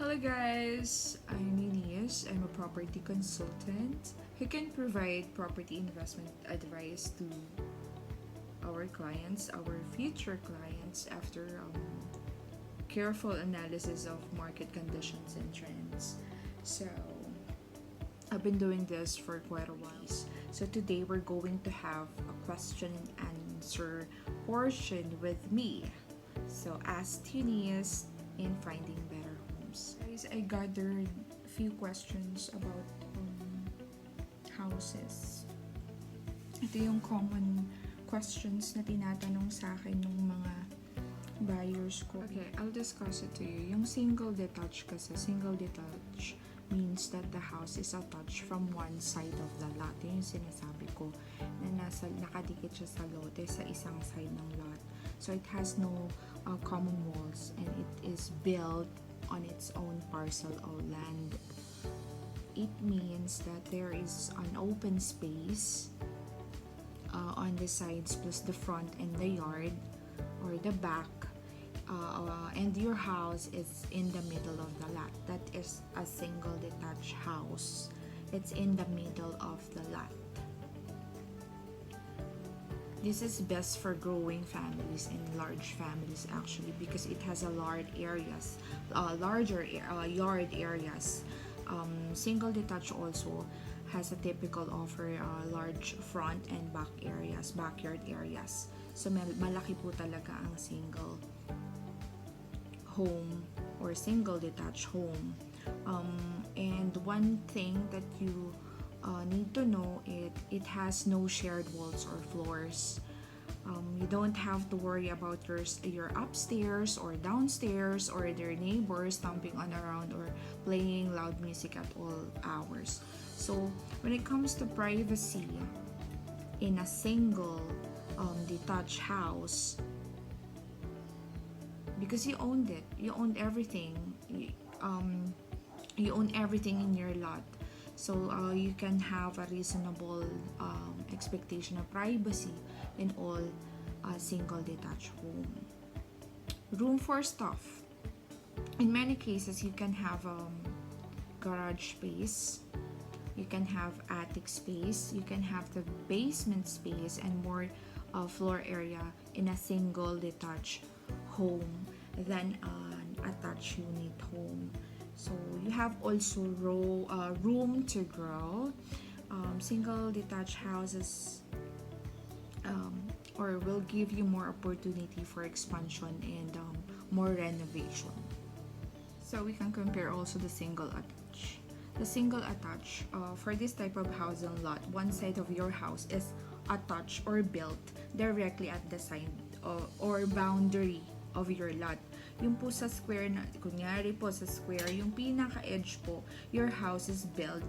Hello guys, I'm Eunice. I'm a property consultant who can provide property investment advice to our clients, our future clients after careful analysis of market conditions and trends. So, I've been doing this for quite a while. So today we're going to have a question and answer portion with me. So ask Eunice in finding better homes. Guys, I gathered a few questions about houses. Ito yung common questions na tinatanong sa akin ng mga buyers ko. Okay, I'll discuss it to you. Yung single detached kasi, single detached means that the house is attached from one side of the lot. Yun yung sinasabi ko na nakadikit siya sa lote sa isang side ng lot. So it has no common walls and it is built on its own parcel of land. It means that there is an open space on the sides plus the front and the yard or the back, and your house is in the middle of the lot. That is a single detached house. It's in the middle of the lot. This is best for growing families and large families actually because it has a larger yard areas. Single detached also has a typical offer large front and backyard areas. So malaki po talaga ang single home or single detached home. And one thing that you need to know, it has no shared walls or floors. You don't have to worry about your upstairs or downstairs or their neighbors stomping on around or playing loud music at all hours. So when it comes to privacy in a single detached house, because you owned it, you owned everything, you own everything in your lot. So you can have a reasonable expectation of privacy in all single detached home. Room for stuff. In many cases, you can have garage space, you can have attic space, you can have the basement space and more floor area in a single detached home than an attached unit home. So you have also room to grow. Single detached houses or will give you more opportunity for expansion and more renovation. So we can compare also the single attached. The single attached, for this type of housing lot, one side of your house is attached or built directly at the side or boundary of your lot. Yung po sa square na, kunyari po sa square, yung pinaka-edge po, your house is built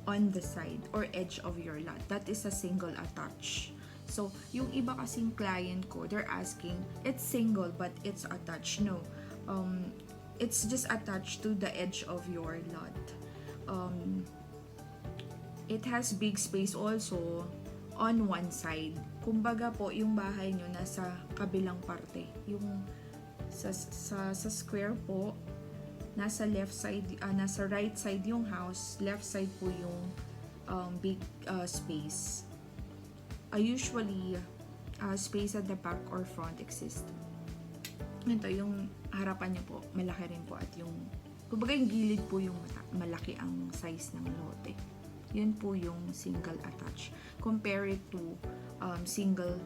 on the side or edge of your lot. That is a single attached. So, yung iba kasing client ko, they're asking, it's single but it's attached. No, it's just attached to the edge of your lot. It has big space also on one side. Kumbaga po, yung bahay nyo nasa kabilang parte. Yung sa square po, nasa left side, nasa right side yung house, left side po yung big space. Usually, space at the back or front exists. Ito, yung harapan nyo po, malaki rin po at yung, kumbaga yung gilid po yung malaki ang size ng lote. Yun po yung single attached. Compare it to single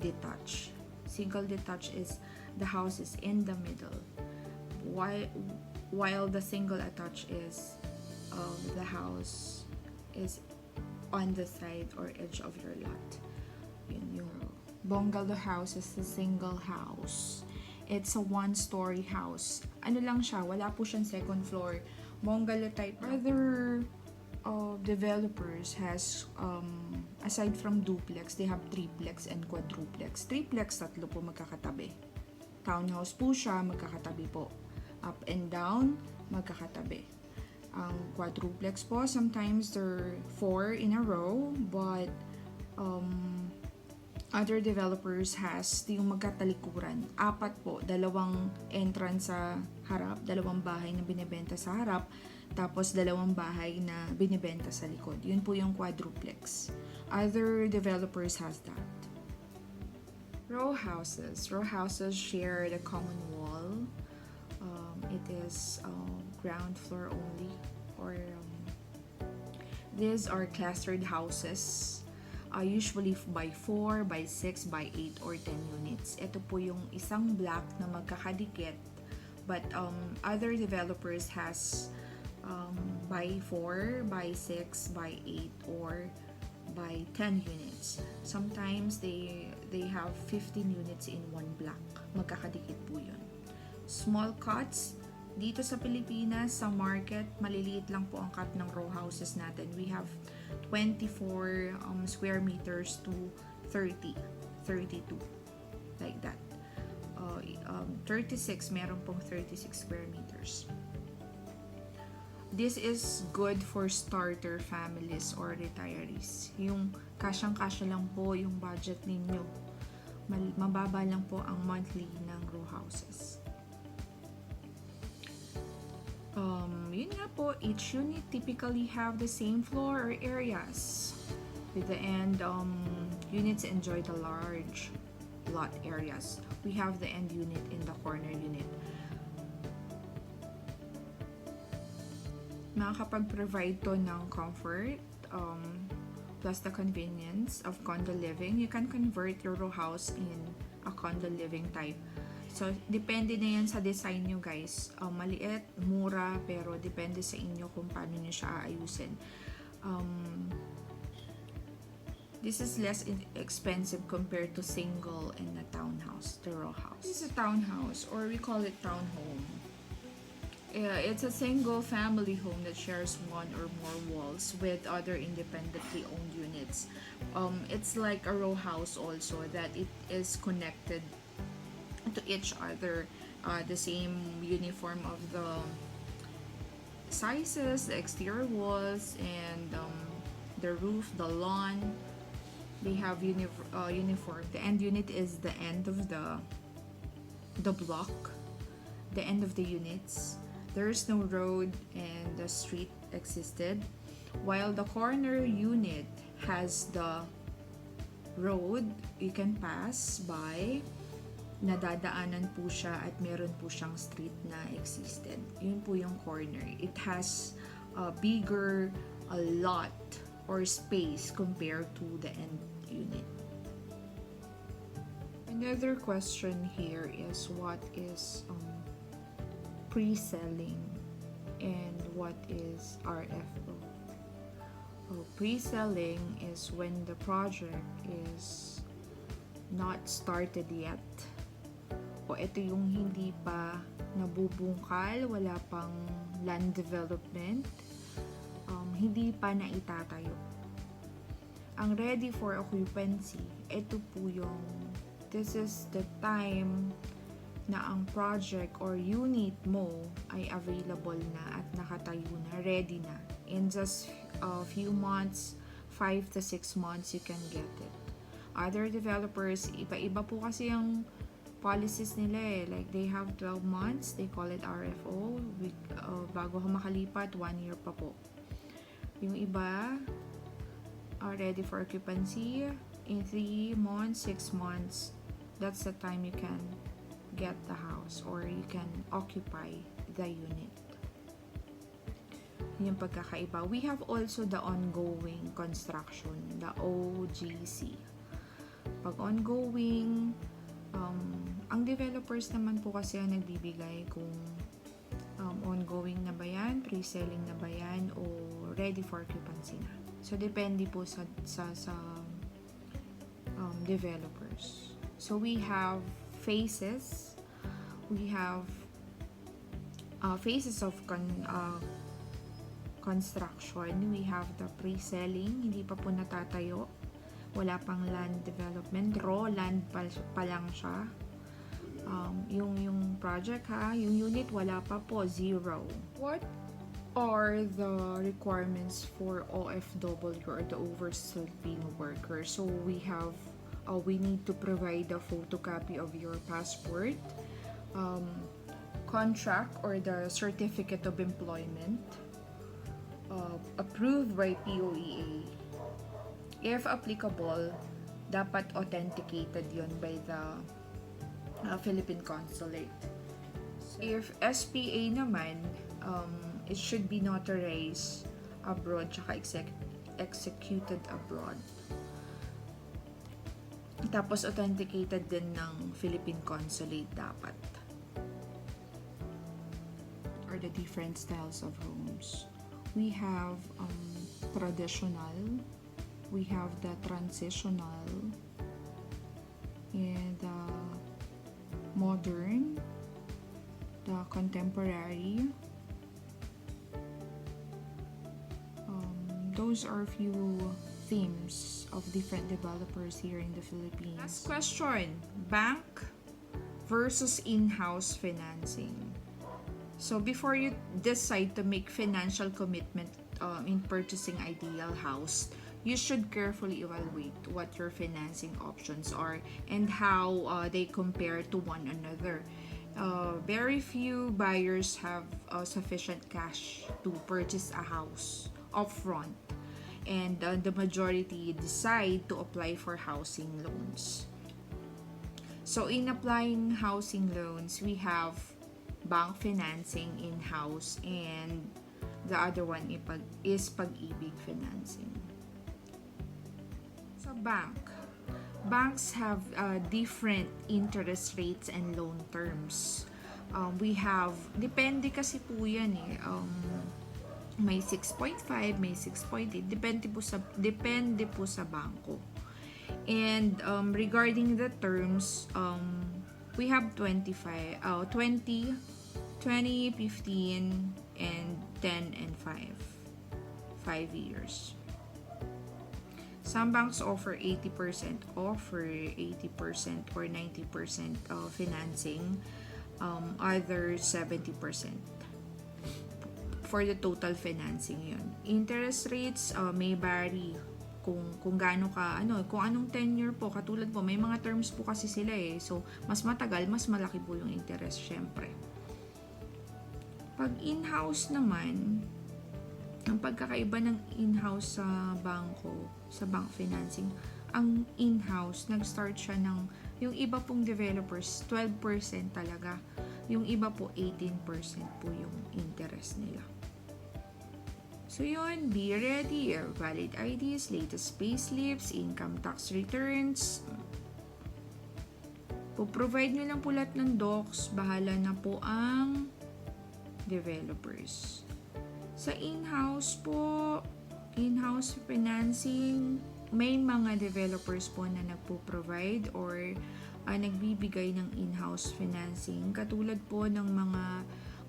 detached. Single detached is the house is in the middle, while the single attached is the house is on the side or edge of your lot. Yun yung bungalow house is a single house. It's a one-story house. Ano lang siya, wala po siyang second floor. Bungalow type. Other developers has aside from duplex, they have triplex and quadruplex. Triplex, tatlo po magkakatabi. Townhouse po siya, magkakatabi po. Up and down, magkakatabi. Ang quadruplex po, sometimes there are 4 in a row, but Other developers has yung magkatalikuran. 4 po, 2 entrance sa harap, 2 bahay na binebenta sa harap, tapos 2 bahay na binebenta sa likod. Yun po yung quadruplex. Other developers has that. Row houses. Row houses share the common wall. It is ground floor only, or these are clustered houses. Usually by 4, by 6, by 8, or 10 units. Ito po yung isang block na magkakadikit, but other developers has by 4, by 6, by 8, or by 10 units. Sometimes they have 15 units in one block. Magkakadikit po yun. Small cuts. Dito sa Pilipinas, sa market, maliliit lang po ang cut ng row houses natin. We have 24 square meters to 30, 32, like that. 36, meron pong 36 square meters. This is good for starter families or retirees. Yung kasyang-kasya lang po yung budget ninyo. Mababa lang po ang monthly ng row houses. Yun nga po, each unit typically have the same floor or areas. With the end, units enjoy the large lot areas. We have the end unit in the corner unit. Makakapag-provide to ng comfort, plus the convenience of condo living. You can convert your row house in a condo living type. So, depende na yan sa design nyo, guys. Maliit, mura, pero depende sa inyo kung paano nyo siya aayusin. This is less expensive compared to single and a townhouse, the row house. This is a townhouse, or we call it townhome. It's a single family home that shares one or more walls with other independently owned units. It's like a row house also, that it is connected to each other, the same uniform of the sizes, the exterior walls, and the roof, the lawn. They have uniform. The end unit is the end of the block, the end of the units. There's no road and the street existed, while the corner unit has the road you can pass by. Nadadaanan po siya at meron po siyang street na existed. Yun po yung corner. It has a bigger lot or space compared to the end unit. Another question here is what is pre-selling and what is RFO. Pre-selling is when the project is not started yet. O ito yung hindi pa nabubungkal, wala pang land development, hindi pa naitatayo. Ang ready for occupancy, ito po yung, this is the time na ang project or unit mo ay available na at nakatayo na, ready na. In just a few months, 5 to 6 months, you can get it. Other developers, iba-iba po kasi ang policies nila eh. Like, they have 12 months, they call it RFO. Bago makalipat, 1 year pa po. Yung iba are ready for occupancy in 3 months, 6 months. That's the time you can get the house or you can occupy the unit. Yung pagkakaiba. We have also the ongoing construction, the OGC. Pag ongoing, ang developers naman po kasi ang nagbibigay kung ongoing na ba yan, pre-selling na ba yan, o ready for occupancy na. So, depende po sa developers. So, we have phases. We have phases of construction. We have the pre-selling, hindi pa po natatayo. Wala pang land development, raw land pa lang siya. Yung project yung unit wala pa po, zero. What are the requirements for OFW or the overseas Filipino workers? So we have we need to provide a photocopy of your passport, contract or the certificate of employment, approved by POEA. If applicable, dapat authenticated yon by the Philippine Consulate. If SPA naman, it should be notarized abroad tsaka executed abroad. Tapos authenticated din ng Philippine Consulate dapat. Or the different styles of homes. We have traditional, we have the transitional, and the modern, the contemporary. Those are few themes of different developers here in the Philippines. Last question, bank versus in-house financing. So before you decide to make financial commitment in purchasing ideal house, you should carefully evaluate what your financing options are and how they compare to one another. Very few buyers have sufficient cash to purchase a house upfront, and the majority decide to apply for housing loans. So in applying housing loans, we have bank financing in-house, and the other one is Pag-ibig financing. So banks have different interest rates and loan terms. We have, depende kasi po yan may 6.5, may 6.8, depende po sa bangko. And regarding the terms, we have 20, 15, and 10 and 5 years. Some banks offer 80% or 90% financing, others 70% for the total financing yun. Interest rates may vary kung gaano ka, kung anong tenure po. Katulad po, may mga terms po kasi sila so mas matagal, mas malaki po yung interest syempre. Pag in-house naman, ang pagkakaiba ng in-house sa bangko, sa bank financing, ang in-house, nag-start siya ng, yung iba pong developers, 12% talaga. Yung iba po, 18% po yung interest nila. So yun, be ready, valid IDs, latest payslips, income tax returns. Po-provide nyo lang po lahat ng docs, bahala na po ang developers. Sa in-house po, in-house financing, may mga developers po na nagpo-provide or nagbibigay ng in-house financing. Katulad po ng mga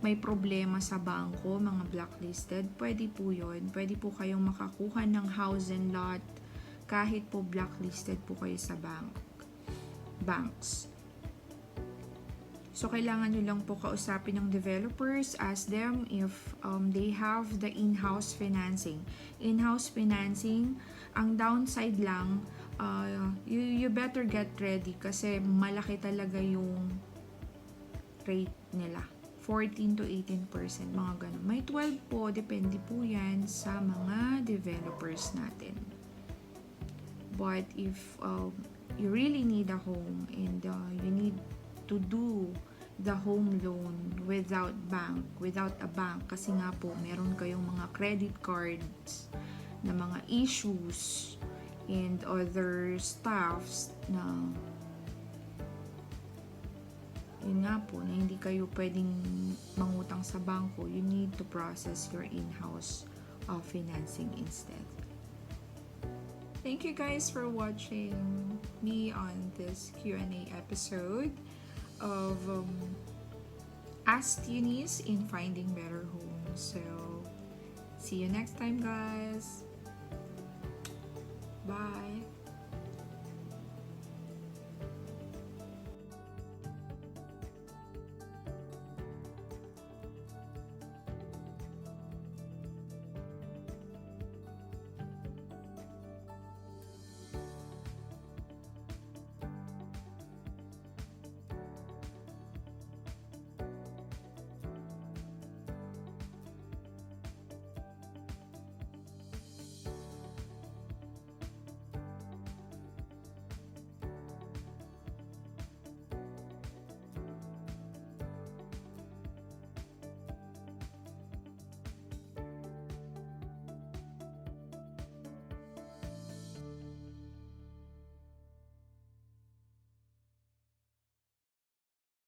may problema sa bangko, mga blacklisted, pwede po yun. Pwede po kayong makakuha ng house and lot kahit po blacklisted po kayo sa banks. So, kailangan nyo lang po kausapin ng developers, ask them if they have the in-house financing. In-house financing, ang downside lang, you better get ready kasi malaki talaga yung rate nila. 14 to 18%, mga ganun. May 12 po, depende po yan sa mga developers natin. But if you really need a home and you need to do the home loan without a bank, kasi nga po, meron kayong mga credit cards na mga issues and other stuffs na yun nga po, na hindi kayo pwedeng mangutang sa bangko, you need to process your in-house financing instead. Thank you guys for watching me on this Q&A episode of Ask Eunice in Finding Better Homes. So, see you next time, guys. Bye.